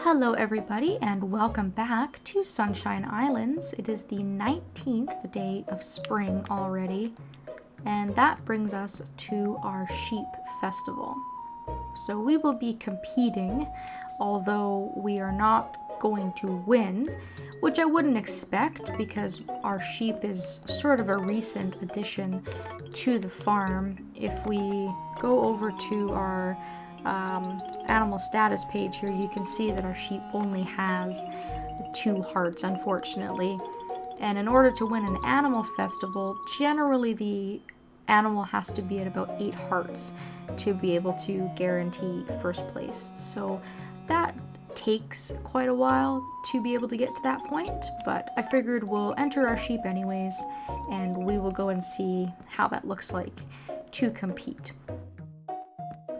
Hello everybody and welcome back to Sunshine Islands. It is the 19th day of spring already, and that brings us to our sheep festival. So we will be competing, although we are not going to win, which I wouldn't expect because our sheep is sort of a recent addition to the farm. If we go over to our animal status page here, you can see that our sheep only has 2 hearts, unfortunately. And in order to win an animal festival, generally the animal has to be at about 8 hearts to be able to guarantee first place. So that takes quite a while to be able to get to that point, but I figured we'll enter our sheep anyways, and we will go and see how that looks like to compete.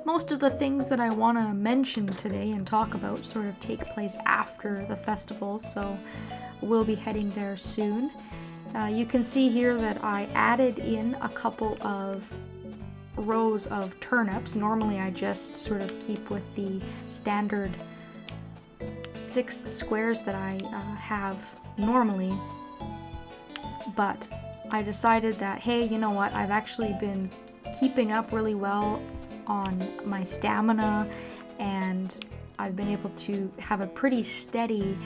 Most of the things that I want to mention today and talk about sort of take place after the festival, so we'll be heading there soon. You can see here that I added in a couple of rows of turnips. Normally I just sort of keep with the standard 6 squares that I have normally, but I decided that, hey, you know what, I've actually been keeping up really well on my stamina, and I've been able to have a pretty steady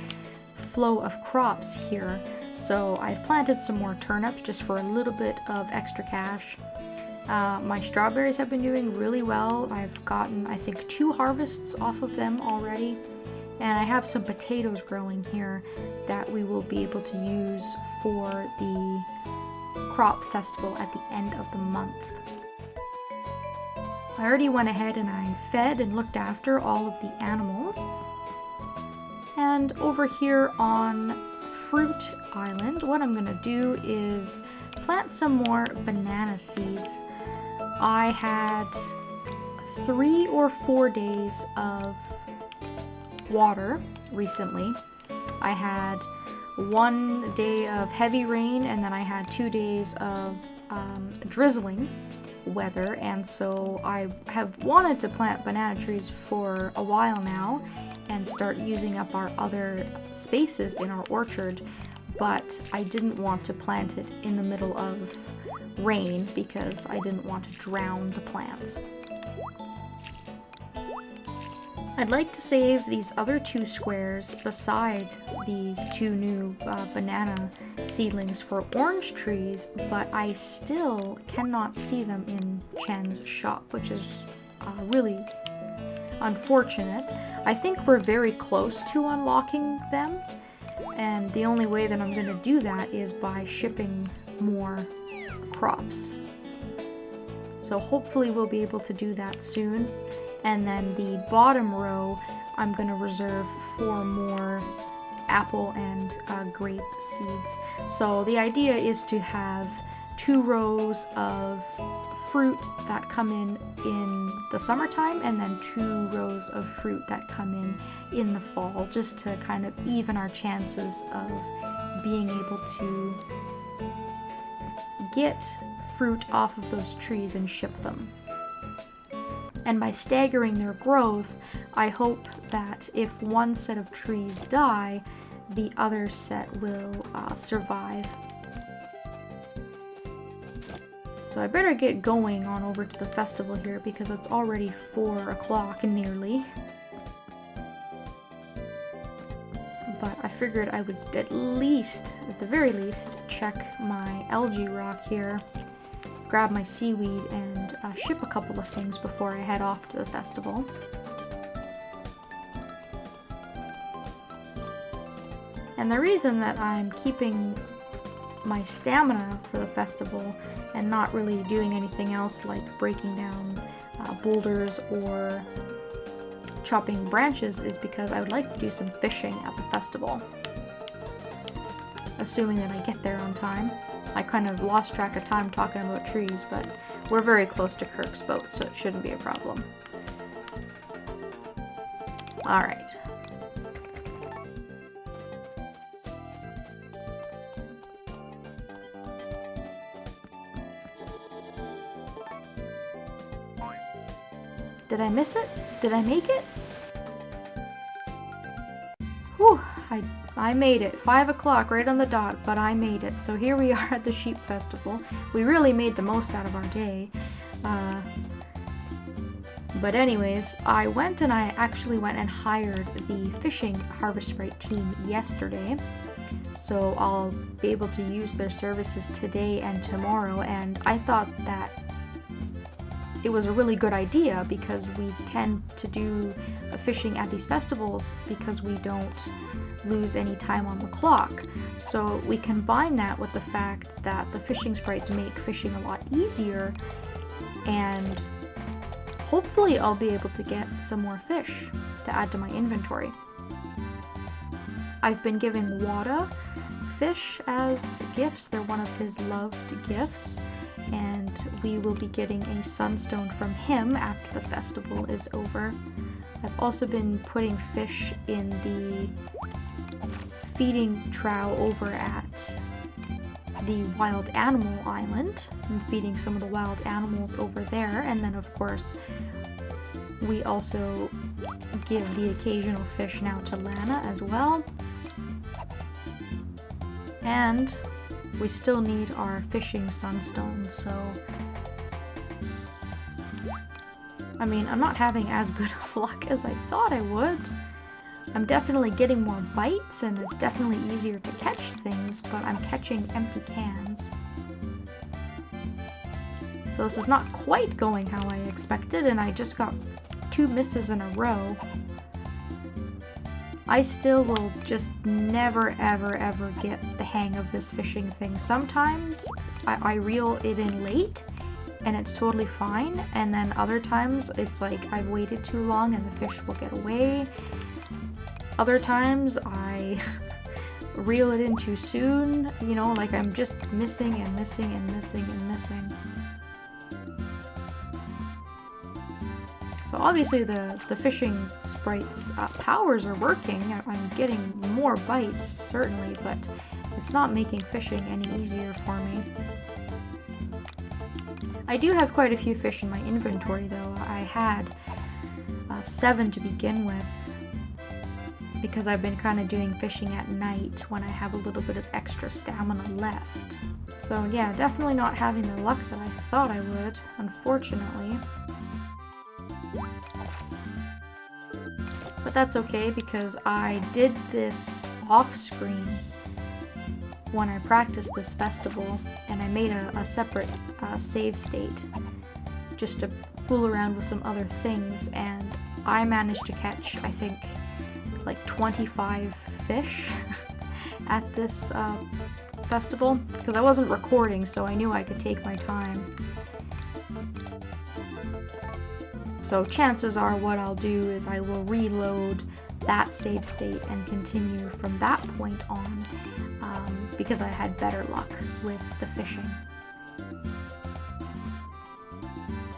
flow of crops here. So I've planted some more turnips just for a little bit of extra cash. My strawberries have been doing really well. I've gotten, I think, 2 harvests off of them already. And I have some potatoes growing here that we will be able to use for the crop festival at the end of the month. I already went ahead and I fed and looked after all of the animals. And over here on Fruit Island, what I'm gonna do is plant some more banana seeds. I had 3 or 4 days of water recently. I had 1 day of heavy rain, and then I had 2 days of drizzling weather, and so I have wanted to plant banana trees for a while now and start using up our other spaces in our orchard, but I didn't want to plant it in the middle of rain because I didn't want to drown the plants. I'd like to save these other 2 squares beside these 2 new banana seedlings for orange trees, but I still cannot see them in Chen's shop, which is really unfortunate. I think we're very close to unlocking them, and the only way that I'm going to do that is by shipping more crops. So hopefully we'll be able to do that soon. And then the bottom row I'm going to reserve for more apple and grape seeds. So the idea is to have 2 rows of fruit that come in the summertime, and then 2 rows of fruit that come in the fall, just to kind of even our chances of being able to get fruit off of those trees and ship them. And by staggering their growth, I hope that if one set of trees die, the other set will survive. So I better get going on over to the festival here because it's already 4 o'clock nearly. But I figured I would at the very least, check my algae rock here, grab my seaweed, and ship a couple of things before I head off to the festival. And the reason that I'm keeping my stamina for the festival and not really doing anything else like breaking down boulders or chopping branches is because I would like to do some fishing at the festival, assuming that I get there on time. I kind of lost track of time talking about trees, but we're very close to Kirk's boat, so it shouldn't be a problem. Alright. Did I miss it? Did I make it? Whew, I made it. 5 o'clock, right on the dot, but I made it. So here we are at the sheep festival. We really made the most out of our day. But anyways, I actually went and hired the fishing Harvest Sprite team yesterday. So I'll be able to use their services today and tomorrow, and I thought that it was a really good idea because we tend to do fishing at these festivals because we don't lose any time on the clock. So we combine that with the fact that the fishing sprites make fishing a lot easier, and hopefully I'll be able to get some more fish to add to my inventory. I've been giving Wada fish as gifts. They're one of his loved gifts, and we will be getting a Sunstone from him after the festival is over. I've also been putting fish in the feeding trough over at the wild animal island. I'm feeding some of the wild animals over there, and then of course we also give the occasional fish now to Lana as well. And we still need our fishing Sunstone, so I mean, I'm not having as good of luck as I thought I would. I'm definitely getting more bites, and it's definitely easier to catch things, but I'm catching empty cans. So this is not quite going how I expected, and I just got 2 misses in a row. I still will just never ever get the hang of this fishing thing. Sometimes I reel it in late and it's totally fine, and then other times it's like I've waited too long and the fish will get away. Other times I reel it in too soon, you know, like I'm just missing and missing and missing and missing. So obviously the fishing sprites powers are working. I'm getting more bites, certainly, but it's not making fishing any easier for me. I do have quite a few fish in my inventory though. I had 7 to begin with, because I've been kind of doing fishing at night when I have a little bit of extra stamina left. So yeah, definitely not having the luck that I thought I would, unfortunately. But that's okay, because I did this off screen when I practiced this festival, and I made a separate save state just to fool around with some other things, and I managed to catch, I think, like 25 fish at this festival, because I wasn't recording, so I knew I could take my time. So chances are what I'll do is I will reload that save state and continue from that point on, because I had better luck with the fishing.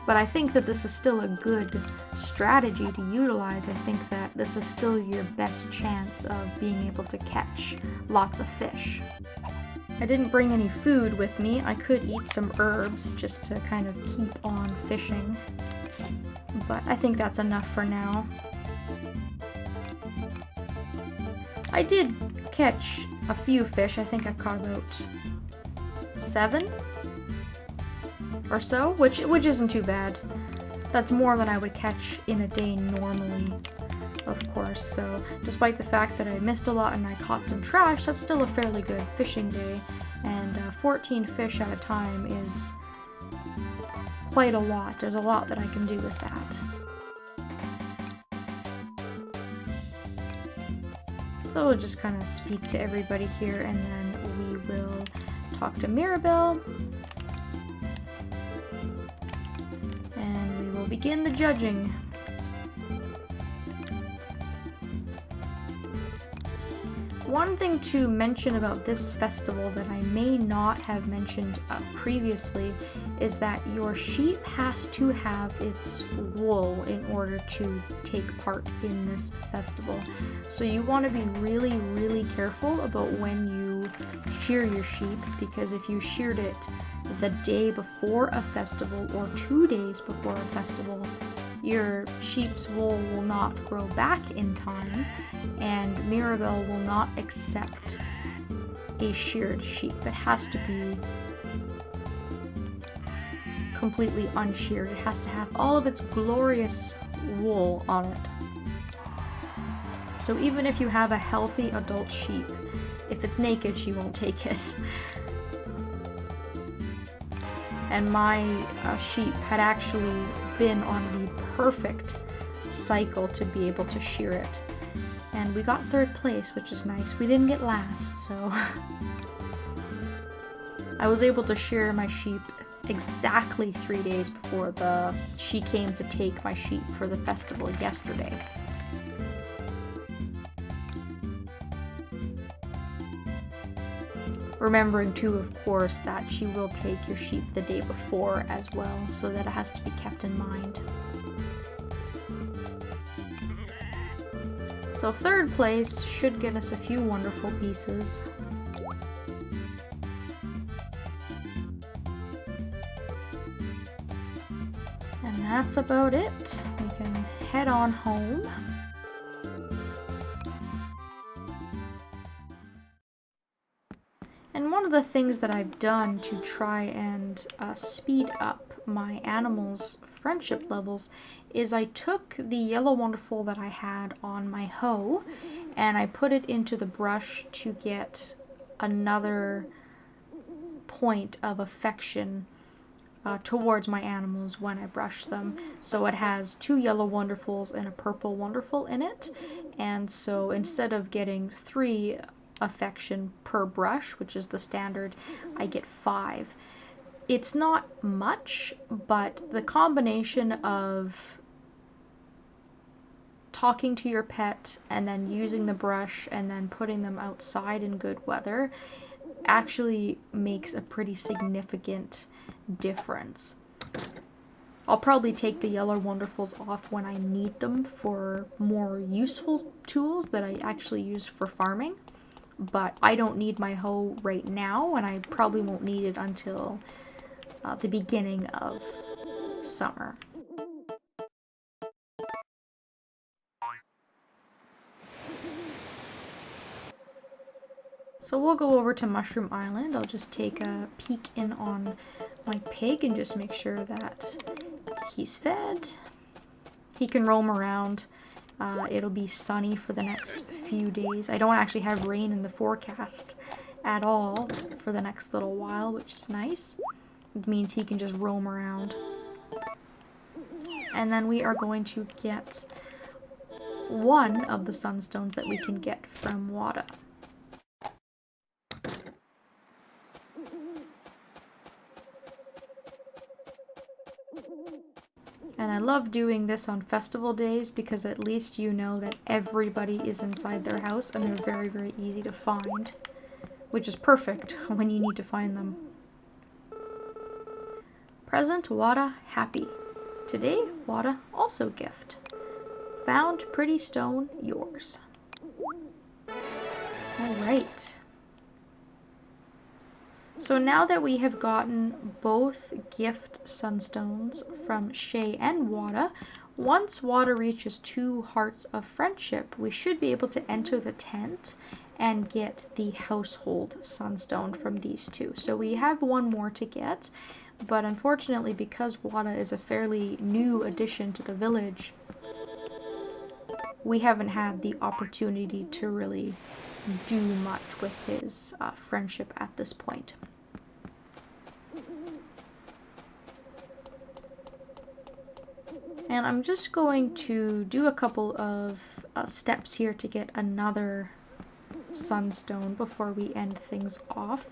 But I think that this is still a good strategy to utilize. I think that this is still your best chance of being able to catch lots of fish. I didn't bring any food with me. I could eat some herbs just to kind of keep on fishing, but I think that's enough for now. I did catch a few fish. I think I've caught about 7 or so, which isn't too bad. That's more than I would catch in a day normally, of course. So despite the fact that I missed a lot and I caught some trash, that's still a fairly good fishing day, and 14 fish at a time is quite a lot. There's a lot that I can do with that. So we'll just kind of speak to everybody here, and then we will talk to Mirabelle, and we will begin the judging. One thing to mention about this festival that I may not have mentioned previously is that your sheep has to have its wool in order to take part in this festival. So you want to be really, really careful about when you shear your sheep, because if you sheared it the day before a festival or 2 days before a festival, your sheep's wool will not grow back in time, and Mirabelle will not accept a sheared sheep. It has to be completely unsheared. It has to have all of its glorious wool on it. So even if you have a healthy adult sheep, if it's naked, she won't take it. And my sheep had actually been on the perfect cycle to be able to shear it. And we got 3rd place, which is nice. We didn't get last, so I was able to shear my sheep exactly 3 days before she came to take my sheep for the festival yesterday. Remembering too, of course, that she will take your sheep the day before as well, so that it has to be kept in mind. So 3rd place should get us a few wonderful pieces. And that's about it. We can head on home. And one of the things that I've done to try and speed up my animals' friendship levels is I took the Yellow Wonderful that I had on my hoe and I put it into the brush to get another point of affection towards my animals when I brush them. So it has 2 Yellow Wonderfuls and a Purple Wonderful in it, and so instead of getting 3 affection per brush, which is the standard, I get 5. It's not much, but the combination of talking to your pet and then using the brush and then putting them outside in good weather actually makes a pretty significant difference. I'll probably take the Yellow Wonderfuls off when I need them for more useful tools that I actually use for farming, but I don't need my hoe right now, and I probably won't need it until the beginning of summer. So we'll go over to Mushroom Island. I'll just take a peek in on my pig and just make sure that he's fed. He can roam around. It'll be sunny for the next few days. I don't actually have rain in the forecast at all for the next little while, which is nice. It means he can just roam around. And then we are going to get one of the Sunstones that we can get from Wada. And I love doing this on festival days because at least you know that everybody is inside their house and they're very, very easy to find, which is perfect when you need to find them. Present, Wada, happy. Today, Wada, also gift. Found, pretty stone, yours. Alright. So now that we have gotten both gift sunstones from Shay and Wada, once Wada reaches 2 hearts of friendship, we should be able to enter the tent and get the household sunstone from these 2. So we have one more to get, but unfortunately because Wada is a fairly new addition to the village, we haven't had the opportunity to really do much with his friendship at this point. And I'm just going to do a couple of steps here to get another sunstone before we end things off.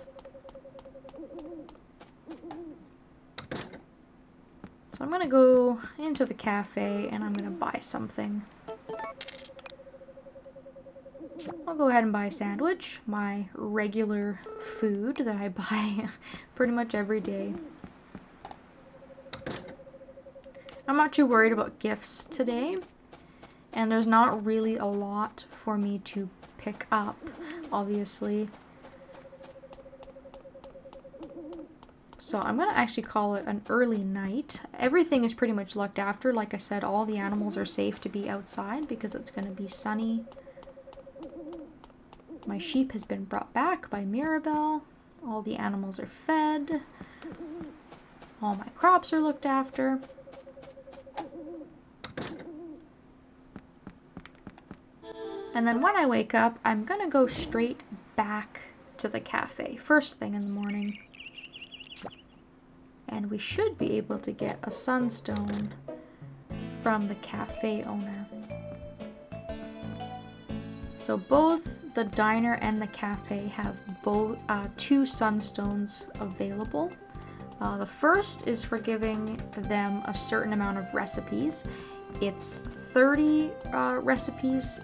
So I'm going to go into the cafe and I'm going to buy something. I'll go ahead and buy a sandwich, my regular food that I buy pretty much every day. I'm not too worried about gifts today, and there's not really a lot for me to pick up, obviously. So I'm going to actually call it an early night. Everything is pretty much looked after. Like I said, all the animals are safe to be outside because it's going to be sunny. My sheep has been brought back by Mirabelle. All the animals are fed. All my crops are looked after. And then when I wake up, I'm gonna go straight back to the cafe, first thing in the morning. And we should be able to get a Sunstone from the cafe owner. So both the diner and the cafe have both 2 Sunstones available. The first is for giving them a certain amount of recipes. It's 30 recipes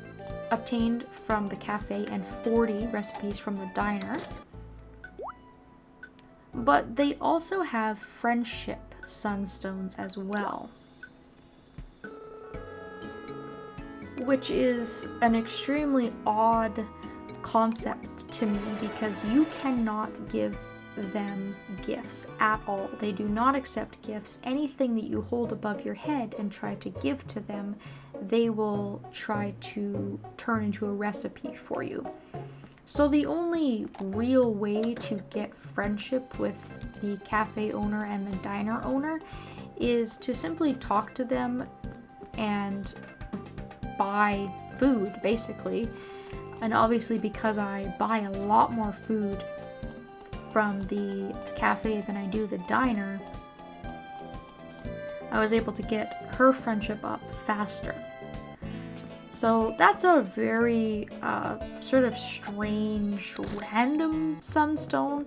obtained from the cafe and 40 recipes from the diner. But they also have friendship Sunstones as well, which is an extremely odd concept to me because you cannot give them gifts at all. They do not accept gifts. Anything that you hold above your head and try to give to them, they will try to turn into a recipe for you. So the only real way to get friendship with the cafe owner and the diner owner is to simply talk to them and buy food, basically. And obviously, because I buy a lot more food from the cafe than I do the diner, I was able to get her friendship up faster. So that's a very sort of strange, random Sunstone.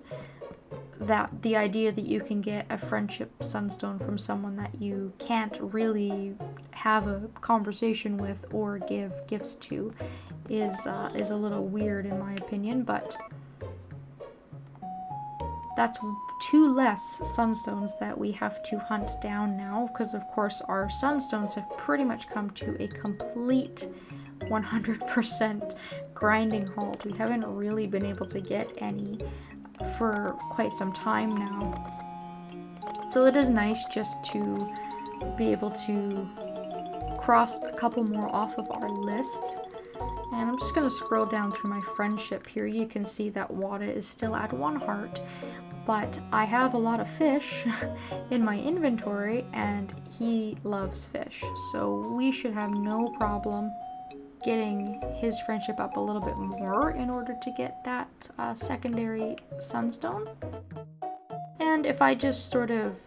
That the idea that you can get a friendship Sunstone from someone that you can't really have a conversation with or give gifts to is a little weird in my opinion, but that's 2 less Sunstones that we have to hunt down now, because of course our Sunstones have pretty much come to a complete 100% grinding halt. We haven't really been able to get any for quite some time now. So it is nice just to be able to cross a couple more off of our list. And I'm just going to scroll down through my friendship here. You can see that Wada is still at 1 heart, but I have a lot of fish in my inventory and he loves fish. So we should have no problem getting his friendship up a little bit more in order to get that secondary Sunstone. And if I just sort of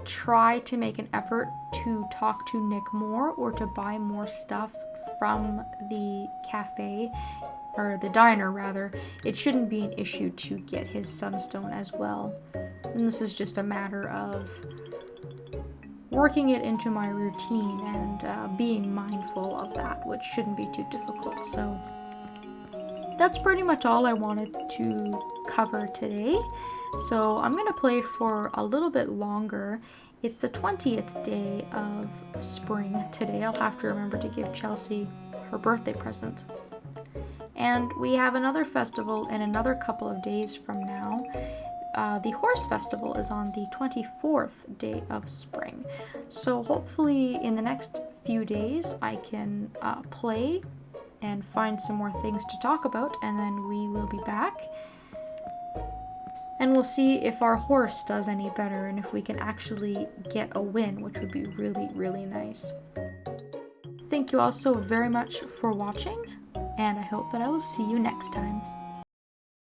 try to make an effort to talk to Nick more or to buy more stuff from the cafe, or the diner rather, it shouldn't be an issue to get his Sunstone as well. And this is just a matter of working it into my routine and being mindful of that, which shouldn't be too difficult. So that's pretty much all I wanted to cover today. So I'm gonna play for a little bit longer. It's the 20th day of spring today. I'll have to remember to give Chelsea her birthday present. And we have another festival in another couple of days from now. The horse festival is on the 24th day of spring. So hopefully in the next few days I can play and find some more things to talk about, and then we will be back. And we'll see if our horse does any better and if we can actually get a win, which would be really, really nice. Thank you all so very much for watching, and I hope that I will see you next time.